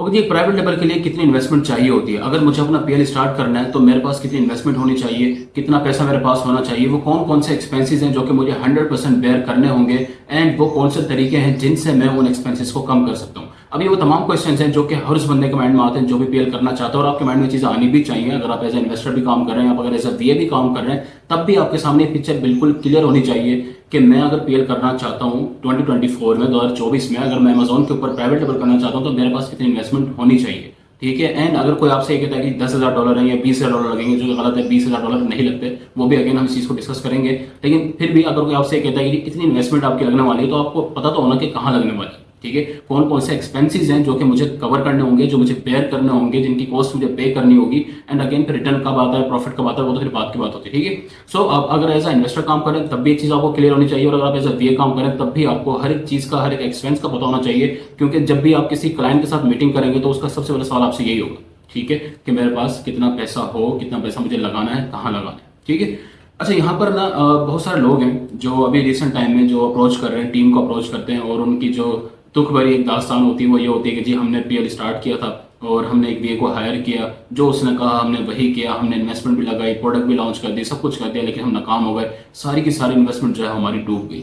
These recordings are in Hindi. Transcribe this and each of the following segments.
और जी प्राइवेट लेवल के लिए कितनी इन्वेस्टमेंट चाहिए होती है? अगर मुझे अपना पीएल स्टार्ट करना है तो मेरे पास कितनी इन्वेस्टमेंट होनी चाहिए, कितना पैसा मेरे पास होना चाहिए, वो कौन कौन से एक्सपेंसेस हैं जो कि मुझे 100% बेयर करने होंगे, एंड वो कौन से तरीके हैं जिनसे मैं उन एक्सपेंसेस को कम कर सकता हूँ। अब ये वो तमाम क्वेश्चंस हैं जो कि हर उस बंदे के माइंड में आते हैं जो भी पीएल करना चाहता है, और आपके माइंड में चीजें आनी भी चाहिए। अगर आप एज ए इन्वेस्टर भी काम कर रहे हैं, आप अगर एज ए वीए भी काम कर रहे हैं, तब भी आपके सामने पिक्चर बिल्कुल क्लियर होनी चाहिए कि मैं अगर पीएल करना चाहता हूँ 2024 में, 2024 में अगर मैं अमेजोन के ऊपर प्राइवेट लेवल करना चाहता हूँ तो मेरे पास कितनी इन्वेस्टमेंट होनी चाहिए। ठीक है। एंड अगर कोई आपसे ये कहता है कि $10,000 है या $20,000 लगेंगे, जो गलत है, $20,000 नहीं लगते, वो भी अगेन हम इस चीज को डिस्कस करेंगे। लेकिन फिर भी अगर कोई आपसे कहता है कि इतनी इन्वेस्टमेंट आपकी लगने वाली है, तो आपको पता तो होना कि कहाँ लगने वाली है। ठीक है। कौन कौन से एक्सपेंसेस हैं जो कि मुझे कवर करने होंगे, जो मुझे बेयर करने होंगे, जिनकी कॉस्ट मुझे पे करनी होगी। एंड अगेन फिर रिटर्न कब आता है, प्रॉफिट कब आता है, वो तो फिर बात की बात होती है। ठीक है। सो अब अगर एज अ इन्वेस्टर काम करें तब भी एक चीज आपको क्लियर होनी चाहिए, और अगर आप एज अ वीए काम करें तब भी आपको हर एक चीज का, हर एक एक्सपेंस का पता होना चाहिए। क्योंकि जब भी आप किसी क्लाइंट के साथ मीटिंग करेंगे तो उसका सबसे बड़ा सवाल आपसे यही होगा, ठीक है, कि मेरे पास कितना पैसा हो, कितना पैसा मुझे लगाना है, कहाँ लगाना है। ठीक है। अच्छा, यहाँ पर ना बहुत सारे लोग हैं जो अभी रिसेंट टाइम में जो अप्रोच कर रहे हैं, टीम को अप्रोच करते हैं, और उनकी जो दुख भरी एक दास्तान होती है वो ये होती है कि जी हमने पीएल स्टार्ट किया था और हमने एक बीए को हायर किया, जो उसने कहा हमने वही किया, हमने इन्वेस्टमेंट भी लगाई, प्रोडक्ट भी लॉन्च कर दी, सब कुछ कर दिया, लेकिन हम नाकाम हो गए, सारी की सारी इन्वेस्टमेंट जो है हमारी डूब गई।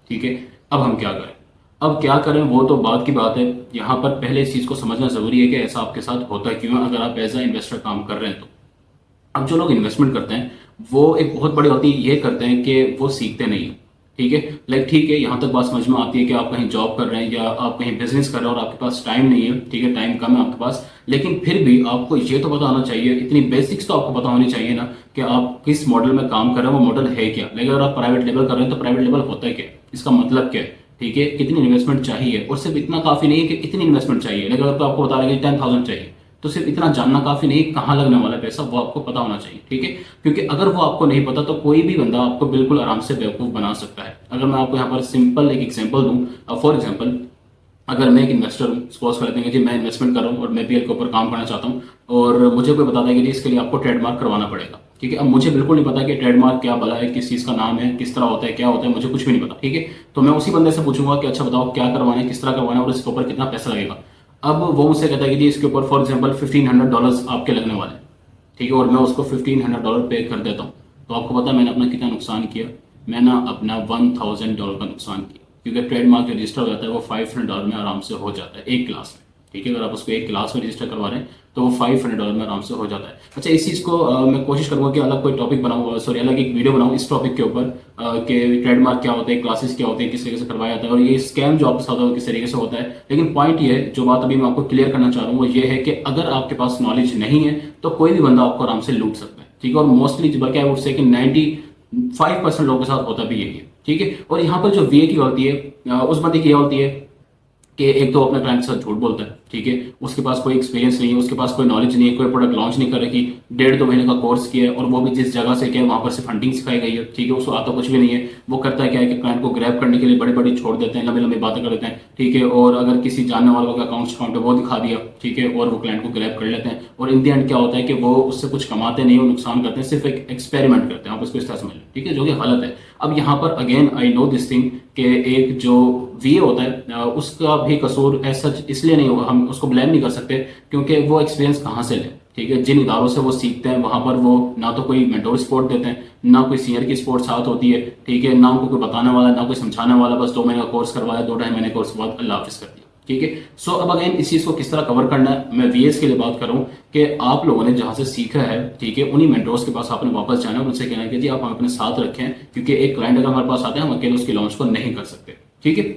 ठीक है। अब हम क्या करें? अब क्या करें वो तो बात की बात है। यहाँ पर पहले इस चीज़ को समझना ज़रूरी है कि ऐसा आपके साथ होता क्यों है, अगर आप एज अ इन्वेस्टर काम कर रहे हैं तो। अब जो लोग इन्वेस्टमेंट करते हैं वो एक बहुत बड़ी गलती ये करते हैं कि वो सीखते नहीं हैं। ठीक है। लाइक ठीक है, यहाँ तक बात समझ में आती है कि आप कहीं जॉब कर रहे हैं या आप कहीं बिजनेस कर रहे हैं और आपके पास टाइम नहीं है। ठीक है, टाइम कम है आपके पास, लेकिन फिर भी आपको ये तो पता होना चाहिए, इतनी बेसिक्स तो आपको पता होनी चाहिए ना, कि आप किस मॉडल में काम कर रहे हैं, वो मॉडल है क्या। लेकिन अगर आप प्राइवेट लेवल कर रहे हैं तो प्राइवेट लेवल होता है क्या, इसका मतलब क्या है। ठीक है, कितनी इन्वेस्टमेंट चाहिए, और सिर्फ इतना काफी नहीं है कि इतनी इन्वेस्टमेंट चाहिए, लेकिन अगर तो आपको बता रहे हैं कि 10,000 चाहिए, तो सिर्फ इतना जानना काफी नहीं, कहाँ लगने वाला है पैसा, वो आपको पता होना चाहिए। ठीक है। क्योंकि अगर वो आपको नहीं पता तो कोई भी बंदा आपको बिल्कुल आराम से बेवकूफ बना सकता है। अगर मैं आपको यहाँ पर सिंपल एक एग्जांपल दूं, फॉर एग्जांपल अगर मैं एक इन्वेस्टर हूँ, सपोज कर लेते हैं कि मैं इन्वेस्टमेंट कर रहा हूँ और मैं पीएल के ऊपर काम करना चाहता हूँ, और मुझे कोई बताता है कि जी इसके लिए आपको ट्रेडमार्क करवाना पड़ेगा। ठीक है। अब मुझे बिल्कुल नहीं पता कि ट्रेडमार्क क्या भला है, किस चीज़ का नाम है, किस तरह होता है, क्या होता है, मुझे कुछ भी नहीं पता। ठीक है। तो मैं उसी बंदे से पूछूंगा कि अच्छा बताओ क्या करवाना है, किस तरह करवाना है, और इसके ऊपर कितना पैसा लगेगा। अब वो मुझसे कहता है कि जी इसके ऊपर फॉर एग्जाम्पल $1,500 आपके लगने वाले हैं। ठीक है। और मैं उसको $1,500 पे कर देता हूँ, तो आपको पता है मैंने अपना कितना नुकसान किया? मैंने अपना $1,000 का नुकसान किया, क्योंकि ट्रेडमार्क जो रजिस्टर हो जाता है वो $500 में आराम से हो जाता है एक क्लास में। ठीक है। अगर आप उसको एक क्लास में रजिस्टर करवा रहे हैं तो वो $500 में आराम से हो जाता है। अच्छा, इस चीज़ को मैं कोशिश करूंगा कि अलग कोई टॉपिक बनाऊँ, सॉरी अलग एक वीडियो बनाऊँ इस टॉपिक के ऊपर, कि ट्रेडमार्क क्या होते हैं, क्लासेस क्या होते हैं, किस तरीके से करवाया जाता है, और ये स्कैम जो आपके साथ होता है किस तरीके से होता है। लेकिन पॉइंट ये है, जो बात अभी मैं आपको क्लियर करना चाह रहा हूँ वो ये है कि अगर आपके पास नॉलेज नहीं है तो कोई भी बंदा आपको आराम से लूट सकता है। ठीक है। और मोस्टली बल्कि आई वुड से कि 95% लोगों के साथ होता भी यही है। ठीक है। और यहाँ पर जो वीए की गलती है, उस बंदे की गलती है कि एक तो अपने क्लाइंट के साथ झूठ बोलता है। ठीक है। उसके पास कोई एक्सपीरियंस नहीं है, उसके पास कोई नॉलेज नहीं है, कोई प्रोडक्ट लॉन्च नहीं कर रखी, 1.5-2 महीने का कोर्स किया है, और वो भी जिस जगह से किया वहां पर से फंडिंग सिखाई गई है। ठीक है। उसको आता कुछ भी नहीं है। वो करता है क्या है कि क्लाइंट को ग्रैब करने के लिए बड़ी बड़ी छोड़ देते हैं, लंबी लंबी बातें कर देते हैं। ठीक है। और अगर किसी जानने वालों का अकाउंट है वो दिखा दिया, ठीक है, और वो क्लाइंट को ग्रैब कर लेते हैं, और इन द एंड क्या होता है कि वो उससे कुछ कमाते नहीं, वो नुकसान करते हैं, सिर्फ एक एक्सपेरिमेंट करते हैं, आप उसको इस तरह समझ लें। ठीक है, जो कि गलत है। अब यहाँ पर again I know this thing कि एक जो वीए होता है उसका भी कसूर ऐसा इसलिए नहीं होगा, हम उसको ब्लेम नहीं कर सकते, क्योंकि वो एक्सपीरियंस कहाँ से ले। ठीक है। जिन इदारों से वो सीखते हैं वहां पर वो ना तो कोई मेंटोर सपोर्ट देते हैं, ना कोई सीनियर की सपोर्ट साथ होती है। ठीक है। ना उनको कोई बताने वाला, ना कोई समझाने वाला, बस 2 महीने का कोर्स करवाया, 2-2.5 महीने कोर्स के बाद अल्लाह हाफिज कर दिया। ठीक है। सो अब अगेन इस चीज को किस तरह कवर करना है, मैं वीएस के लिए बात कर रहा हूँ कि आप लोगों ने जहां से सीखा है, ठीक है, उन्हीं मेंटोर्स के पास आपने वापस जाना है, उनसे कहना है कि जी आप हम अपने साथ रखें, क्योंकि एक क्लाइंट अगर हमारे पास आता है हम अकेले उसकी लॉन्च को नहीं कर सकते। ठीक है।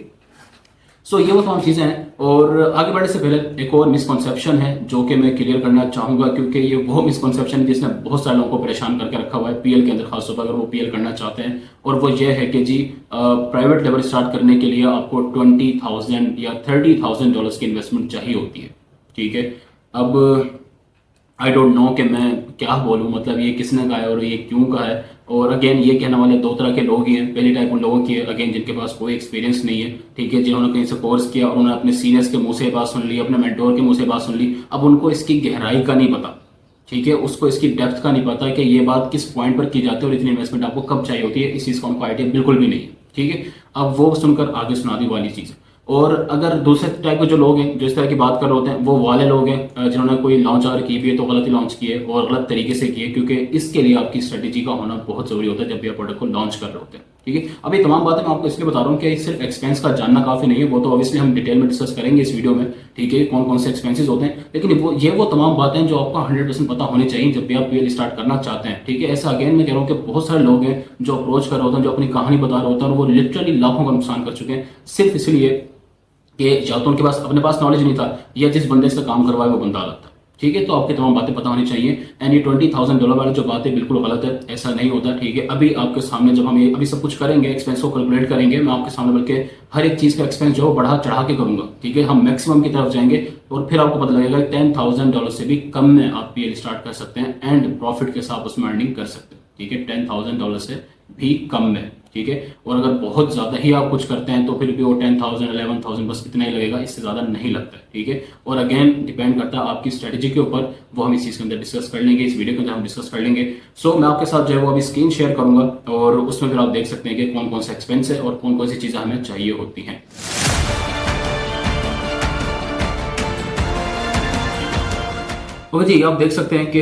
सो ये वो तमाम चीजें हैं। और आगे बढ़ने से पहले एक और मिसकॉन्सेप्शन है जो कि मैं क्लियर करना चाहूंगा, क्योंकि ये वो मिसकॉन्सेप्शन है जिसने बहुत सारे लोगों को परेशान करके रखा हुआ है पीएल के अंदर, खासतौर पर अगर वो पीएल करना चाहते हैं। और वो ये है कि जी प्राइवेट लेवल स्टार्ट करने के लिए आपको 20,000 या $30,000 की इन्वेस्टमेंट चाहिए होती है। ठीक है। अब आई डोंट नो कि मैं क्या बोलूं, मतलब ये किसने कहा है और ये क्यों कहा है। और अगेन ये कहने वाले दो तरह के लोग ही हैं। पहली टाइप उन लोगों की है अगेन जिनके पास कोई एक्सपीरियंस नहीं है, ठीक है, जिन्होंने कहीं से कोर्स किया और उन्होंने अपने सीनियर्स के मुंह से बात सुन ली, अपने मेंटोर के मुंह से बात सुन ली। अब उनको इसकी गहराई का नहीं पता, ठीक है, उसको इसकी डेप्थ का नहीं पता कि ये बात किस पॉइंट पर की जाती है और इतनी इन्वेस्टमेंट आपको कब चाहिए होती है, इस चीज का उनको आइडिया बिल्कुल भी नहीं है। ठीक है। अब वो सुनकर आगे सुना दी वाली चीज। और अगर दूसरे टाइप के जो लोग हैं जो इस तरह की बात कर रहे होते हैं वो वाले लोग हैं जिन्होंने कोई लॉन्च अगर की भी है तो गलत ही लॉन्च किए और गलत तरीके से किए, क्योंकि इसके लिए आपकी स्ट्रेटेजी का होना बहुत जरूरी होता है जब भी आप प्रोडक्ट को लॉन्च कर रहे होते हैं। ठीक है, अब ये तमाम बातें मैं आपको इसलिए बता रहा हूँ कि सिर्फ एक्सपेंस का जानना काफी नहीं है, वो तो ऑब्वियसली हम डिटेल में डिस्कस करेंगे इस वीडियो में। ठीक है, कौन कौन से एक्सपेंसेस होते हैं, लेकिन वो तमाम बातें जो आपको 100% पता होनी चाहिए जब भी आप पीएल स्टार्ट करना चाहते हैं। ठीक है, ऐसा अगेन मैं कह रहा हूँ कि बहुत सारे लोग हैं जो अप्रोच कर रहे होते हैं, जो अपनी कहानी बता रहे होते हैं और वो लिटरली लाखों का नुकसान कर चुके हैं सिर्फ इसलिए कि या तो उनके पास अपने पास नॉलेज नहीं था या जिस बंदे से काम करवाए वो बंदा अलग था। ठीक है, तो आपकी तमाम बातें पता होनी चाहिए। एंड ये $20,000 वाली जो बात है बिल्कुल गलत है, ऐसा नहीं होता। ठीक है, अभी आपके सामने जब हम ये अभी सब कुछ करेंगे, एक्सपेंस को कैलकुलेट करेंगे, मैं आपके सामने बल्कि हर एक चीज का एक्सपेंस जो है बढ़ा चढ़ा के करूंगा। ठीक है, हम मैक्सिमम की तरफ जाएंगे और फिर आपको पता लगेगा $10,000 से भी कम में आप पीएल स्टार्ट कर सकते हैं एंड प्रॉफिट के साथ उसमें अर्निंग कर सकते हैं। ठीक है, $10,000 से भी कम में। ठीक है, और अगर बहुत ज्यादा ही आप कुछ करते हैं तो फिर भी वो 10,000 11,000 बस इतना ही लगेगा, इससे ज्यादा नहीं लगता है। ठीक है, और अगेन डिपेंड करता है आपकी स्ट्रेटेजी के ऊपर, वो हम इस चीज के अंदर डिस्कस कर लेंगे, इस वीडियो के अंदर हम डिस्कस कर लेंगे। सो मैं आपके साथ जो है वो अभी स्क्रीन शेयर करूंगा और उसमें फिर आप देख सकते हैं कि कौन कौन सा एक्सपेंस है और कौन कौन सी चीजें हमें चाहिए होती हैं। ओके जी, आप देख सकते हैं कि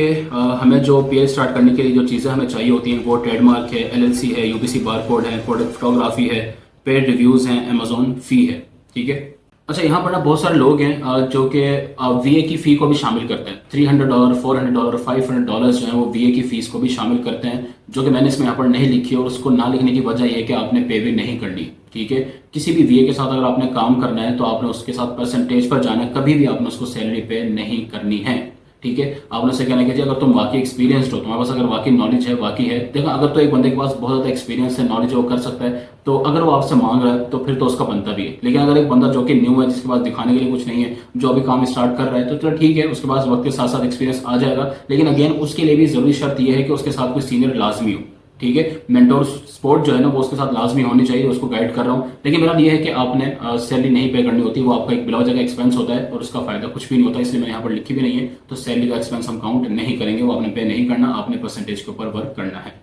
हमें जो पीएल स्टार्ट करने के लिए जो चीज़ें हमें चाहिए होती हैं वो ट्रेडमार्क है, एलएलसी है, यूपीसी बारकोड है, प्रोडक्ट फोटोग्राफी है, पेड रिव्यूज़ हैं, अमेजोन फी है। ठीक है, अच्छा यहाँ पर ना बहुत सारे लोग हैं जो कि वीए की फ़ी को भी शामिल करते हैं। $300 $400 $500 जो है वो वीए की फ़ीस को भी शामिल करते हैं, जो कि मैंने इसमें यहाँ पर नहीं लिखी है और उसको ना लिखने की वजह यह है कि आपने पे भी नहीं करनी। ठीक है, किसी भी वीए के साथ अगर आपने काम करना है तो आपने उसके साथ परसेंटेज पर जाना है, कभी भी आपने उसको सैलरी पे नहीं करनी है। ठीक है, आपने से कहना कि अगर तुम वाकई एक्सपीरियंस्ड हो, तुम्हारे पास अगर वाकई नॉलेज है, वाकई है, देखो अगर तो एक बंदे के पास बहुत ज़्यादा एक्सपीरियंस है, नॉलेज है, वो कर सकता है, तो अगर वो आपसे मांग रहा है तो फिर तो उसका बनता भी है। लेकिन अगर एक बंदा जो कि न्यू है, जिसके पास दिखाने के लिए कुछ नहीं है, जो अभी काम स्टार्ट कर रहा है, तो चलो ठीक है, उसके पास वक्त के साथ साथ एक्सपीरियंस आ जाएगा, लेकिन अगेन उसके लिए भी जरूरी शर्त यह है कि उसके साथ कोई सीनियर लाजमी हो। ठीक है, मेंटोर सपोर्ट जो है ना वो उसके साथ लाजमी होनी चाहिए, उसको गाइड कर रहा हूँ। लेकिन मेरा ये है कि आपने सैलरी नहीं पे करनी होती, वो आपका एक बिला वजह का एक्सपेंस होता है और उसका फायदा कुछ भी नहीं होता, इसलिए मैंने यहाँ पर लिखी भी नहीं है। तो सैलरी का एक्सपेंस हम काउंट नहीं करेंगे, वो आपने पे नहीं करना, आपने परसेंटेज के ऊपर वर्क करना है।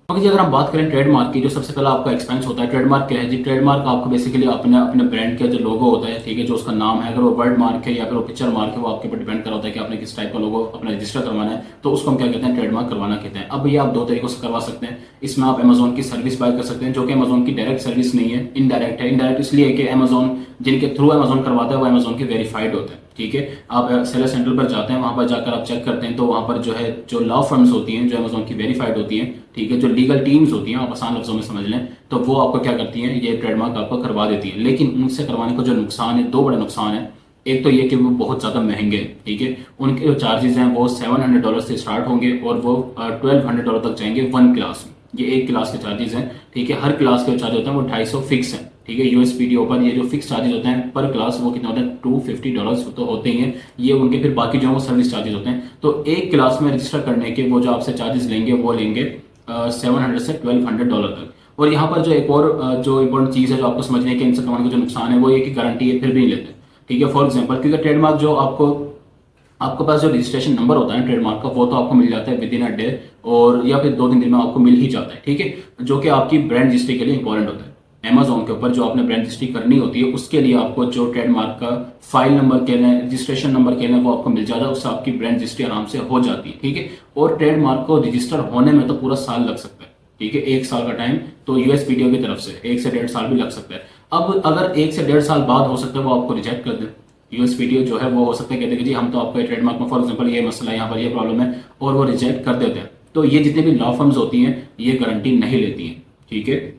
ओके जी, अगर हम बात करें ट्रेडमार्क की, जो सबसे पहला आपका एक्सपेंस होता है, ट्रेडमार्क क्या है जी? ट्रेडमार्क आपको बेसिकली अपने अपने ब्रांड का जो लोगो होता है, ठीक है, जो उसका नाम है, अगर वो वर्ड मार्क है या फिर वो पिक्चर मार्क है, वो आपके ऊपर डिपेंड कर होता है कि आपने किस टाइप का लोगो अपना रजिस्टर करवाना है, तो उसको हम क्या कहते हैं? ट्रेडमार्क करवाना कहते हैं। अब ये आप दो तरीकों से करवा सकते हैं। इसमें आप अमेजोन की सर्विस बाय कर सकते हैं, जो कि अमेजोन की डायरेक्ट सर्विस नहीं है, इनडायरेक्ट है। इनडायरेक्ट इसलिए कि अमेजोन जिनके थ्रू अमेजोन करवाता है वो अमेजोन के वेरीफाइड होते हैं। ठीक है, आप सेलर सेंटर पर जाते हैं, वहां पर जाकर आप चेक करते हैं, तो वहां पर जो है जो लॉ फर्म्स होती हैं जो अमेजोन की वेरीफाइड होती हैं, ठीक है, जो लीगल टीम्स होती हैं, आप आसान लफ्जों में समझ लें, तो वो आपको क्या करती हैं? ये ट्रेडमार्क आपको करवा देती है। लेकिन उनसे करवाने का जो नुकसान है, दो बड़े नुकसान है। एक तो ये कि वो बहुत ज्यादा महंगे हैं। ठीक है, उनके जो चार्जेस हैं वो $700 से स्टार्ट होंगे और वो $1,200 तक जाएंगे वन क्लास में। ये एक क्लास के चार्जेस हैं। ठीक है, हर क्लास के चार्ज होते हैं वो 250 फिक्स है। ठीक है, यूएसपीटीओ पर ये जो फिक्स चार्जेस होते हैं पर क्लास वो कितने होते हैं? $250 तो होते ही हैं। ये उनके फिर बाकी जो है वो सर्विस चार्जेस होते हैं। तो एक क्लास में रजिस्टर करने के वो जो आपसे चार्जेस लेंगे वो लेंगे $700 से $1,200 तक। और यहाँ पर जो एक और जो इंपॉर्टेंट चीज़ है जो आपको समझने के इनसे करवाने का जो नुकसान है वो ये कि गारंटी है फिर भी नहीं लेते। ठीक है, फॉर एग्जाम्पल, क्योंकि ट्रेडमार्क जो आपके पास जो रजिस्ट्रेशन नंबर होता है ट्रेडमार्क का, वो तो आपको मिल जाता है विद इन अ डे और या फिर 2-3 दिन में आपको मिल ही जाता है। ठीक है, जो कि आपकी ब्रांड रजिस्ट्री के लिए इंपॉर्टेंट होता है। अमेजोन के ऊपर जो आपने ब्रांड रजिस्ट्री करनी होती है उसके लिए आपको जो ट्रेडमार्क का फाइल नंबर कह लें, रजिस्ट्रेशन नंबर कह लें, वो आपको मिल जाता है, उससे आपकी ब्रांड रजिस्ट्री आराम से हो जाती है। ठीक है, और ट्रेडमार्क को रजिस्टर होने में तो पूरा साल लग सकता है। ठीक है, 1 साल का टाइम तो यूएसपीटीओ की तरफ से 1 से 1.5 साल भी लग सकता है। अब अगर 1 से 1.5 साल बाद हो सकता है वो आपको रिजेक्ट कर दें। यूएसपीटीओ जो है वो हो सकता है कहते हैं कि जी हम तो आपका ट्रेडमार्क में फॉर एग्जांपल ये मसला है, यहाँ पर ये प्रॉब्लम है, और वो रिजेक्ट कर देते हैं। तो ये जितने भी लॉ फर्म्स होती हैं ये गारंटी नहीं लेती हैं। ठीक है,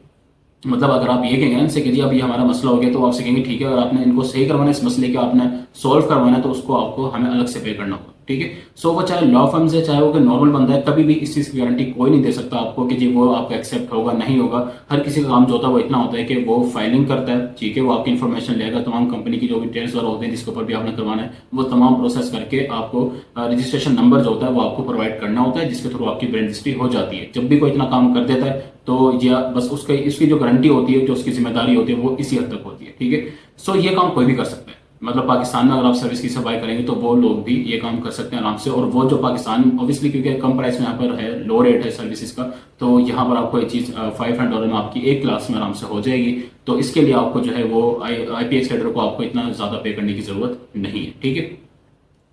मतलब अगर आप ये कहेंगे ना इनसे कि जी अब ये हमारा मसला हो गया, तो आपसे कहेंगे ठीक है, अगर आपने इनको सही करवाना है, इस मसले के आपने सॉल्व करवाना है, तो उसको आपको हमें अलग से पे करना होगा। ठीक है, सो वो चाहे लॉ फर्म्स है चाहे वो कोई नॉर्मल बंदा है, कभी भी इस चीज़ की गारंटी कोई नहीं दे सकता आपको कि जी वो आपको एक्सेप्ट होगा नहीं होगा। हर किसी का काम जो होता है वो इतना होता है कि वो फाइलिंग करता है। ठीक है, वो आपकी इन्फॉर्मेशन लेगा, तमाम कंपनी की जो भी डिटेल्स वगैरह होते हैं जिसके ऊपर भी आपने करवाना है, वो तमाम प्रोसेस करके आपको रजिस्ट्रेशन नंबर जो होता है वो आपको प्रोवाइड करना होता है, जिसके थ्रू आपकी ब्रांड रजिस्ट्री हो जाती है। जब भी कोई इतना काम कर देता है तो या बस उसकी जो गारंटी होती है, जो उसकी जिम्मेदारी होती है, वो इसी हद तक होती है। ठीक है, सो ये काम कोई भी कर सकता है। मतलब पाकिस्तान में अगर आप सर्विस की सप्लाई करेंगे तो वो लोग भी ये काम कर सकते हैं आराम से। और वो जो पाकिस्तान ऑब्वियसली क्योंकि कम प्राइस में यहाँ पर है, लो रेट है सर्विसेज का, तो यहाँ पर आपको ये चीज़ $500 में आपकी एक क्लास में आराम से हो जाएगी। तो इसके लिए आपको जो है वो IP एक्सेलेटर को आपको इतना ज़्यादा पे करने की ज़रूरत नहीं है, ठीक है।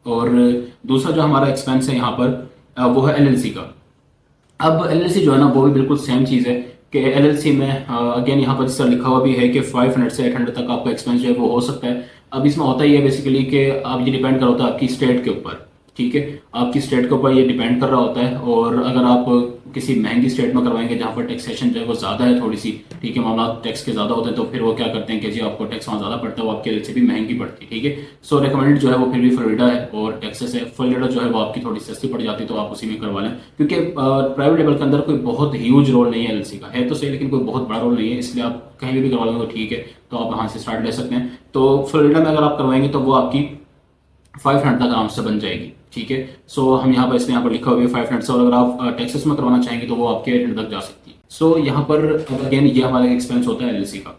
और दूसरा जो हमारा एक्सपेंस है यहाँ पर वो है LLC का। अब LLC जो है ना वो भी बिल्कुल सेम चीज़ है कि LLC में अगेन यहाँ पर जिस तरह लिखा हुआ भी है कि 500 से 800 तक आपका एक्सपेंस जो है वो हो सकता है। अब इसमें होता ही है बेसिकली कि आप ये डिपेंड कर होता है आपकी स्टेट के ऊपर, ठीक है। आपकी स्टेट के ऊपर ये डिपेंड कर रहा होता है। और अगर आप किसी महंगी स्टेट में करवाएंगे जहाँ पर टैक्सेशन जो है वो ज़्यादा है थोड़ी सी, ठीक है, मामला टैक्स के ज़्यादा होते हैं, तो फिर वो क्या करते हैं कि जी आपको टैक्स वहाँ ज़्यादा पड़ता है, वो आपके लिए से भी महंगी पड़ती है, ठीक है। सो रिकमेंडेड जो है वो फिर भी फ्लोरिडा है और टेक्सास है। फ्लोरिडा जो है वो आपकी थोड़ी सस्ती पड़ जाती है, तो आप उसी में करवा लें, क्योंकि प्राइवेट लेवल के अंदर कोई बहुत ह्यूज रोल नहीं है LLC का, है तो सही लेकिन कोई बहुत बड़ा रोल नहीं है, इसलिए आप कहीं भी करवा लेंगे तो ठीक है। तो आप वहाँ से स्टार्ट ले सकते हैं। तो फ्लोरिडा में अगर आप करवाएंगे तो वो आपकी 500 तक आराम से बन जाएगी, ठीक है। सो हम यहाँ पर इसलिए यहाँ पर लिखा हुआ है 500 से। और अगर आप टेक्सास में करवाना चाहेंगे तो वो आपके 800 तक जा सकती है। सो यहाँ पर अगेन ये हमारा एक्सपेंस होता है LLC का।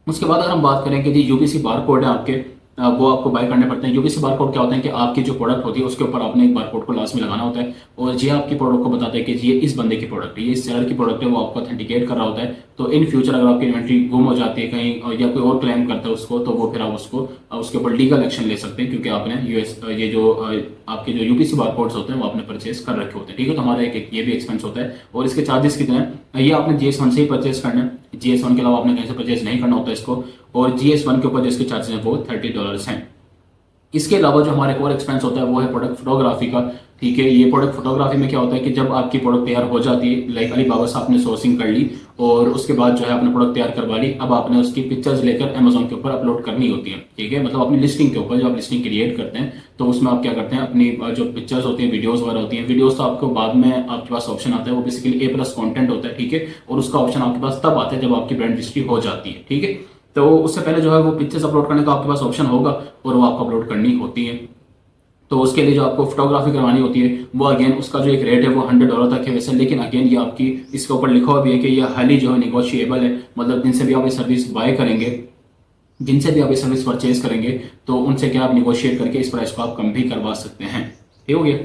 उसके बाद अगर हम बात करें कि जी UPC बार कोड है आपके, वो आपको बाय करने पड़ते हैं। UPC बार कोड क्या होता है कि आपकी जो प्रोडक्ट होती है उसके ऊपर आपने एक बार कोड को लास्ट में लगाना होता है, और ये आपकी प्रोडक्ट को बताता है कि ये इस बंदे की प्रोडक्ट है, ये इस सेलर की प्रोडक्ट है, वो आपको ऑथेंटिकेट कर रहा होता है। तो इन फ्यूचर अगर आपकी इन्वेंट्री गुम हो जाती है कहीं या कोई और क्लेम करता है उसको, तो वो फिर आप उसको उसके ऊपर लीगल एक्शन ले सकते हैं, क्योंकि आपने ये जो आपके जो UPC बार कोड्स होते हैं वो आपने परचेज कर रखे होते हैं, ठीक है। तो हमारा एक ये भी एक्सपेंस होता है। और इसके चार्जेस कितने हैं, ये आपने GS1 से ही परचेज करना है, GS1 के अलावा आपने कहीं से परचेज नहीं करना होता इसको। और GS1 के ऊपर जो इसके चार्जेस हैं वो $30 हैं। इसके अलावा जो हमारे और एक्सपेंस होता है वो है प्रोडक्ट फोटोग्राफी का, ठीक है। ये प्रोडक्ट फोटोग्राफी में क्या होता है कि जब आपकी प्रोडक्ट तैयार हो जाती है, लाइक अलीबाबा से आपने सोर्सिंग कर ली और उसके बाद जो है आपने प्रोडक्ट तैयार करवा ली, अब आपने उसकी पिक्चर्स लेकर अमेजोन के ऊपर अपलोड करनी होती है, ठीक है। मतलब अपनी लिस्टिंग के ऊपर, जब आप लिस्टिंग क्रिएट करते हैं तो उसमें आप क्या करते हैं, अपनी जो पिक्चर्स होती हैं, वीडियोस वगैरह होती हैं, वीडियोस तो आपको बाद में आपके पास ऑप्शन आता है, वो बेसिकली A+ कंटेंट होता है, ठीक है। और उसका ऑप्शन आपके पास तब आता है जब आपकी ब्रांड रजिस्ट्री हो जाती है, ठीक है। तो उससे पहले जो है वो पिक्चर्स अपलोड करने का आपके पास ऑप्शन होगा और वो आपको अपलोड करनी होती है। तो उसके लिए जो आपको फोटोग्राफी करवानी होती है वो अगेन उसका जो एक रेट है वो $100 तक है वैसे, लेकिन अगेन ये आपकी इसके ऊपर लिखा हुआ भी है कि ये हाईली जो है निगोशिएबल है। मतलब जिनसे भी आप ये सर्विस बाय करेंगे, जिनसे भी आप ये सर्विस परचेज करेंगे, तो उनसे क्या आप निगोशिएट करके इस प्राइस को आप कम भी करवा सकते हैं। ये हो गया।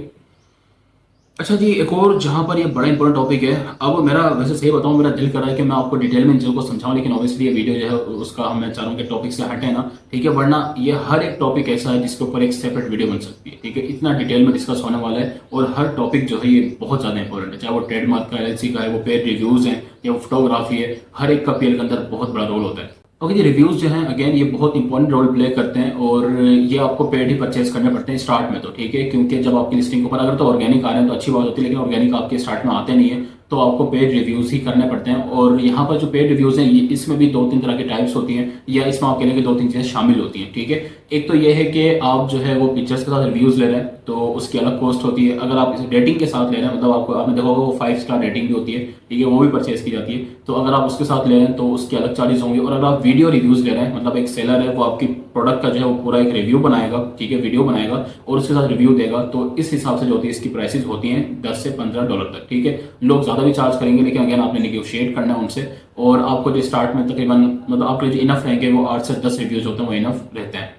अच्छा जी, एक और जहाँ पर ये बड़ा इंपॉर्टेंट टॉपिक है। अब मेरा वैसे सही बताऊँ, मेरा दिल कर रहा है कि मैं आपको डिटेल में इन चीज़ों को समझाऊं, लेकिन ऑब्वियसली ये वीडियो जो है उसका मैं चाह रहा हूँ कि टॉपिक से हटे ना, ठीक है। वरना ये हर एक टॉपिक ऐसा है जिसके ऊपर एक सेपरेट वीडियो बन सकती है, ठीक है। इतना डिटेल में डिस्कस होने वाला है और हर टॉपिक जो है ये बहुत ज़्यादा इंपॉर्टेंट है, चाहे वो ट्रेडमार्क का LLC का है, वो पेड रिव्यूज़ हैं या वो फोटोग्राफी है, हर एक का PL के अंदर बहुत बड़ा रोल होता है। ओके जी, रिव्यूज जो हैं अगेन ये बहुत इंपॉर्टेंट रोल प्ले करते हैं और ये आपको पेड ही परचेज करने पड़ते हैं स्टार्ट में, तो ठीक है। क्योंकि जब आपकी लिस्टिंग के ऊपर अगर तो ऑर्गेनिक आ रहे हैं तो अच्छी बात होती है, लेकिन ऑर्गेनिक आपके स्टार्ट में आते नहीं है, तो आपको पेड रिव्यूज ही करने पड़ते हैं। और यहाँ पर जो पेड रिव्यूज हैं ये इसमें भी 2-3 तरह के टाइप्स होती हैं, या इसमें आप कह लें कि 2-3 चीज़ें शामिल होती हैं, ठीक है। एक तो ये है कि आप जो है वो पिक्चर्स के साथ रिव्यूज ले रहे हैं तो उसकी अलग कॉस्ट होती है। अगर आप इसे रेटिंग के साथ ले रहे हैं, मतलब आपको आपने देखा होगा वो 5 स्टार रेटिंग भी होती है, ठीक है, वो भी परचेज की जाती है। तो अगर आप उसके साथ ले रहे हैं तो उसके अलग चार्जेस होंगे। और अगर आप वीडियो रिव्यूज ले रहे हैं, मतलब एक सेलर है वो आपकी प्रोडक्ट का जो है वो पूरा एक रिव्यू बनाएगा, ठीक है, वीडियो बनाएगा और उसके साथ रिव्यू देगा, तो इस हिसाब से जो होती है इसकी प्राइसेस होती हैं $10 से $15 तक, ठीक है। लोग ज़्यादा भी चार्ज करेंगे, लेकिन अगेन आपने निगोशिएट करना है उनसे। और आपको जो स्टार्ट में तकरीबन मतलब आपके जो इनफ रहेंगे वो 8 से 10 रिव्यूज होते हैं, वो इनफ रहते हैं।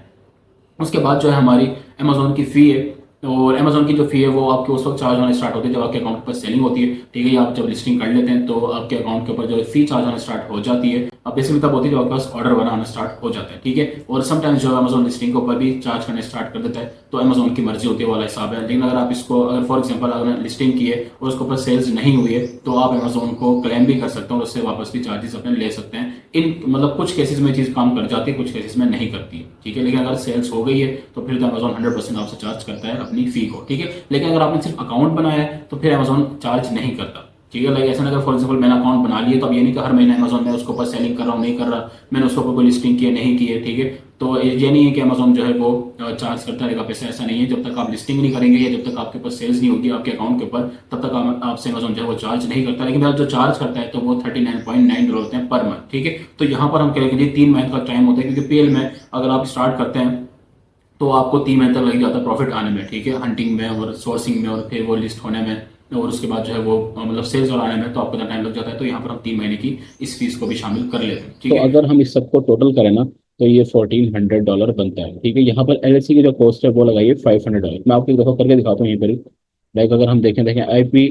उसके बाद जो है हमारी अमेजोन की फ़ी है, और अमेजोन की जो फ़ी है वो आपके उस वक्त चार्ज होना स्टार्ट होती है जब आपके अकाउंट पर सेलिंग होती है, ठीक है। या आप जब लिस्टिंग कर लेते हैं तो आपके अकाउंट के ऊपर जो फ़ी चार्ज होना स्टार्ट हो जाती है। अब बेसिकली तब होती है जब आपके पास ऑर्डर बनाना स्टार्ट हो जाता है, ठीक है। और समटाइम्स जो अमेजोन लिस्टिंग के ऊपर भी चार्ज करना स्टार्ट कर देता है, तो अमेजोन की मर्जी होती है वाला हिसाब है। लेकिन अगर आप इसको अगर फॉर एग्जाम्पल अगर लिस्टिंग की है और उसके ऊपर सेल्स नहीं हुई है, तो आप अमेजोन को क्लेम भी कर सकते हैं और उससे वापस भी चार्जेस अपने ले सकते हैं। इन मतलब कुछ केसेस में चीज़ काम कर जाती है, कुछ केसेस में नहीं करती है, ठीक है। लेकिन अगर सेल्स हो गई है तो फिर तो अमेजोन 100% आपसे चार्ज करता है अपनी फ़ी को, ठीक है। लेकिन अगर आपने सिर्फ अकाउंट बनाया है तो फिर अमेजोन चार्ज नहीं करता, ठीक है। लाइक ऐसा नहीं, अगर फॉर एग्जाम्पल मैंने अकाउंट बना लिया तो अब ये नहीं कि हर महीने अमेजोन में उसके ऊपर सेलिंग कर रहा हूँ, नहीं कर रहा, मैंने उसके ऊपर कोई लिस्टिंग की है नहीं की है, ठीक है। तो ये नहीं है कि अमेजोन जो है वो चार्ज करता रहेगा पैसा, ऐसा नहीं है। जब तक आप लिस्टिंग नहीं करेंगे या जब तक आपके पास सेल्स नहीं होगी आपके अकाउंट के ऊपर, तब तक आपसे अमेजोन जो है वो चार्ज नहीं करता। लेकिन जो चार्ज करता है तो वो $39.9 होते हैं पर मंथ, ठीक है। तो यहाँ पर हम कह रहे हैं 3 महीने का टाइम होता है, क्योंकि PL में अगर आप स्टार्ट करते हैं तो आपको 3 महीने तक लग जाता है प्रॉफिट आने में, ठीक है, हंटिंग में और सोर्सिंग में और फिर वो लिस्ट होने में और उसके बाद जो है वो मतलब सेल्स और आने में, तो आपको इतना टाइम लग जाता है। तो यहाँ पर हम 3 महीने की इस फीस को भी शामिल कर लेते हैं, ठीक है। तो अगर हम इस सबको टोटल करें ना, तो ये $1400 बनता है। ठीक है, यहाँ पर एलएलसी की जो कॉस्ट है वो लगाइए $500। मैं आपको एक दफ़ा करके दिखाता हूँ यहीं पर ही। लाइक अगर हम देखें देखें आईपी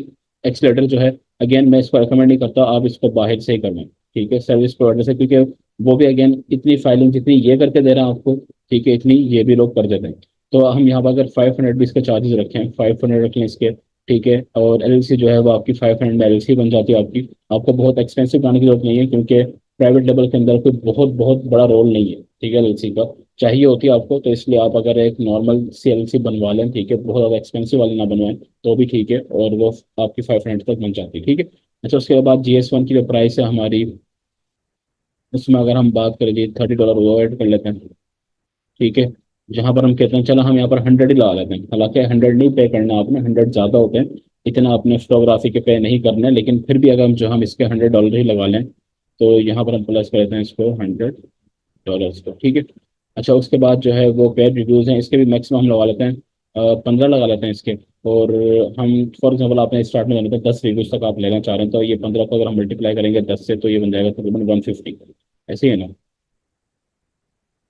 एक्सलेटर जो है, अगेन मैं इसको रिकमेंड नहीं करता, आप इसको बाहर से ही करना। ठीक है, सर्विस प्रोवाइडर से, क्योंकि वो भी अगेन इतनी फाइलिंग जितनी ये करके दे रहे हैं आपको, ठीक है, इतनी ये भी लोग कर देते हैं। तो हम यहाँ पर अगर 500 भी इसके चार्जेस रखें, 500 रखें इसके, ठीक है, और एलएलसी जो है वो आपकी 500 एलएलसी बन जाती है आपकी। आपको बहुत एक्सपेंसिव बनाने की जरूरत नहीं है, क्योंकि प्राइवेट लेवल के अंदर कोई बहुत बहुत बड़ा रोल नहीं है, ठीक है, एलएलसी का। चाहिए होती है आपको, तो इसलिए आप अगर एक नॉर्मल सी एलएलसी बनवा लें, ठीक है, बहुत ज़्यादा एक्सपेंसिव वाली ना बनवाएं, तो भी ठीक है, और वो आपकी 500 तक बन जाती है। ठीक है। अच्छा, उसके बाद GS1 की जो प्राइस है हमारी, उसमें अगर हम बात करें जी $30 वो ऐड कर लेते हैं। ठीक है, जहां पर हम कहते हैं चलो हम यहाँ पर 100 ही लगा लेते हैं, हालांकि 100 नहीं पे करना आपने, 100 ज़्यादा होते हैं, इतना अपने फोटोग्राफी के पे नहीं करना है, लेकिन फिर भी अगर हम जो हम इसके $100 ही लगा लें, तो यहाँ पर हम प्लस कर देते हैं इसको $100 को। ठीक है। अच्छा, उसके बाद जो है वो पेड रिव्यूज़ हैं, इसके भी मैक्सिमम हम लगा लेते हैं, 15 लगा लेते हैं इसके। और हम फॉर एग्जाम्पल आपने स्टार्ट में लेते हैं 10 रिव्यूज़ तक आप लेना चाह रहे हैं, तो ये 15 को अगर हम मल्टीप्लाई करेंगे 10 से, तो ये बन जाएगा तकरीबन 150। ऐसे ही है ना?